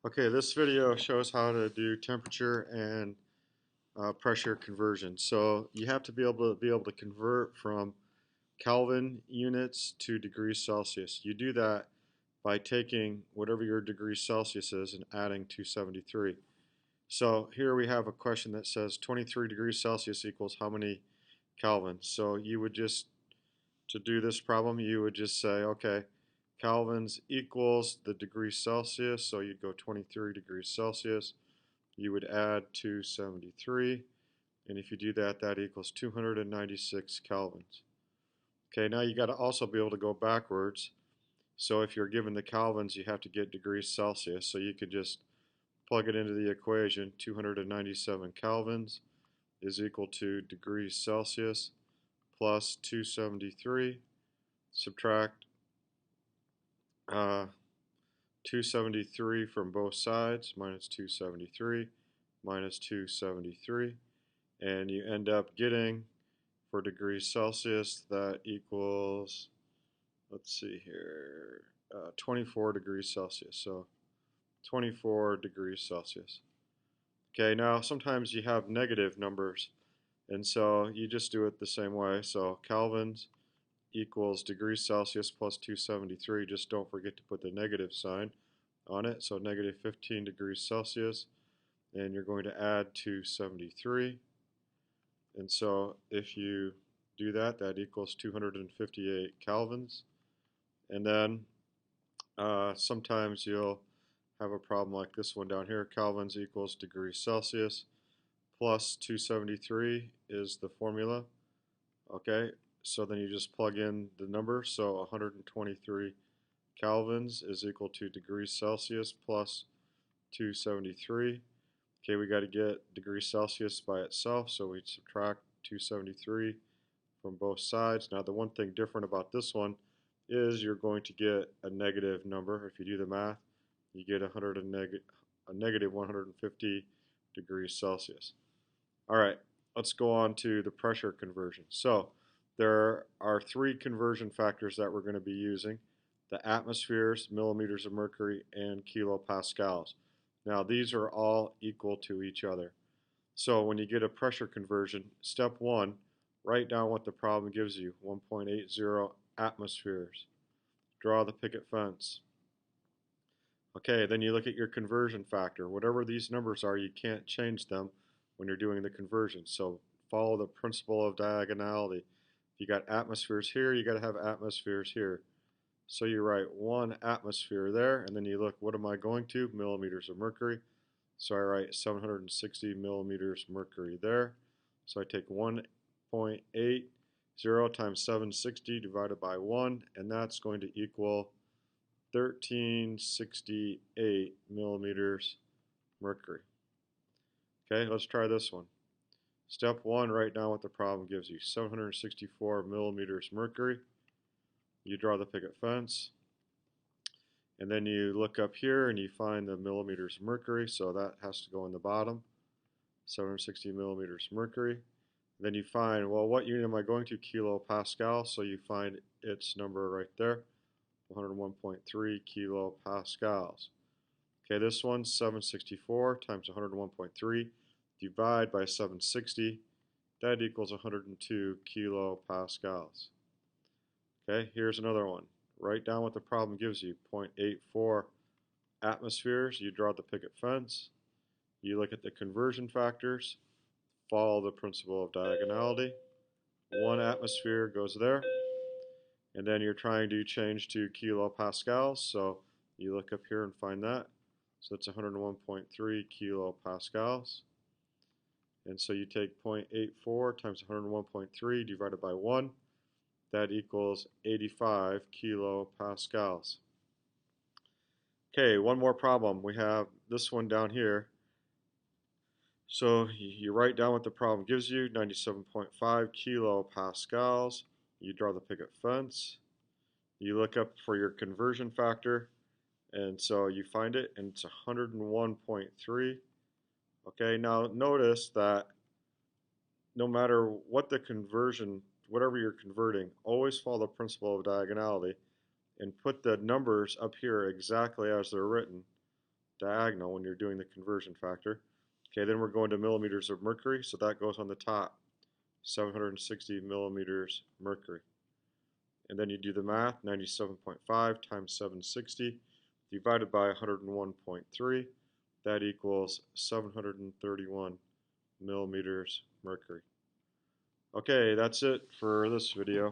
Okay, this video shows how to do temperature and pressure conversion. So you have to be able to convert from Kelvin units to degrees Celsius. You do that by taking whatever your degrees Celsius is and adding 273. So here we have a question that says 23 degrees Celsius equals how many Kelvins? So you would just, to do this problem, you would just say, okay, Kelvins equals the degrees Celsius, so you'd go 23 degrees Celsius. You would add 273, and if you do that, that equals 296 kelvins. Okay, now you got to also be able to go backwards. So if you're given the kelvins, you have to get degrees Celsius. So you could just plug it into the equation. 297 kelvins is equal to degrees Celsius plus 273. Subtract 273 from both sides, minus 273, minus 273, and you end up getting, for degrees Celsius, that equals, let's see here, 24 degrees Celsius. So 24 degrees Celsius. Okay, now sometimes you have negative numbers, and so you just do it the same way. So kelvins equals degrees Celsius plus 273. Just don't forget to put the negative sign on it. So negative 15 degrees Celsius, and you're going to add 273. And so if you do that, that equals 258 kelvins. And then sometimes you'll have a problem like this one down here. Kelvins equals degrees Celsius plus 273 is the formula. Okay, so then you just plug in the number. So 123 kelvins is equal to degrees Celsius plus 273. Okay, we got to get degrees Celsius by itself, so we subtract 273 from both sides. Now the one thing different about this one is you're going to get a negative number. If you do the math, you get a negative 150 degrees Celsius. All right, let's go on to the pressure conversion. So there are three conversion factors that we're going to be using: the atmospheres, millimeters of mercury, and kilopascals. Now these are all equal to each other. So when you get a pressure conversion, step one, write down what the problem gives you: 1.80 atmospheres. Draw the picket fence. Okay, then you look at your conversion factor. Whatever these numbers are, you can't change them when you're doing the conversion. So follow the principle of diagonality. If you got atmospheres here, you got to have atmospheres here. So you write 1 atmosphere there, and then you look, what am I going to? Millimeters of mercury. So I write 760 millimeters mercury there. So I take 1.80 times 760 divided by 1, and that's going to equal 1368 millimeters mercury. Okay, let's try this one. Step one, write down what the problem gives you: 764 millimeters mercury. You draw the picket fence, and then you look up here and you find the millimeters mercury, so that has to go in the bottom. 760 millimeters mercury. Then you find, well, what unit am I going to? Kilopascal, so you find its number right there, 101.3 kilopascals. Okay, this one's 764 times 101.3, divide by 760, that equals 102 kilopascals. Okay, here's another one. Write down what the problem gives you: 0.84 atmospheres. You draw the picket fence. You look at the conversion factors. Follow the principle of diagonality. 1 atmosphere goes there. And then you're trying to change to kilopascals, so you look up here and find that. So it's 101.3 kilopascals. And so you take 0.84 times 101.3 divided by 1. That equals 85 kilopascals. Okay, one more problem. We have this one down here. So you write down what the problem gives you: 97.5 kilopascals. You draw the picket fence. You look up for your conversion factor, and so you find it, and it's 101.3. Okay, now notice that no matter what the conversion, whatever you're converting, always follow the principle of diagonality and put the numbers up here exactly as they're written. diagonal when you're doing the conversion factor. Okay, then we're going to millimeters of mercury, so that goes on the top, 760 millimeters mercury. And then you do the math, 97.5 times 760 divided by 101.3, that equals 731 millimeters mercury. Okay, that's it for this video.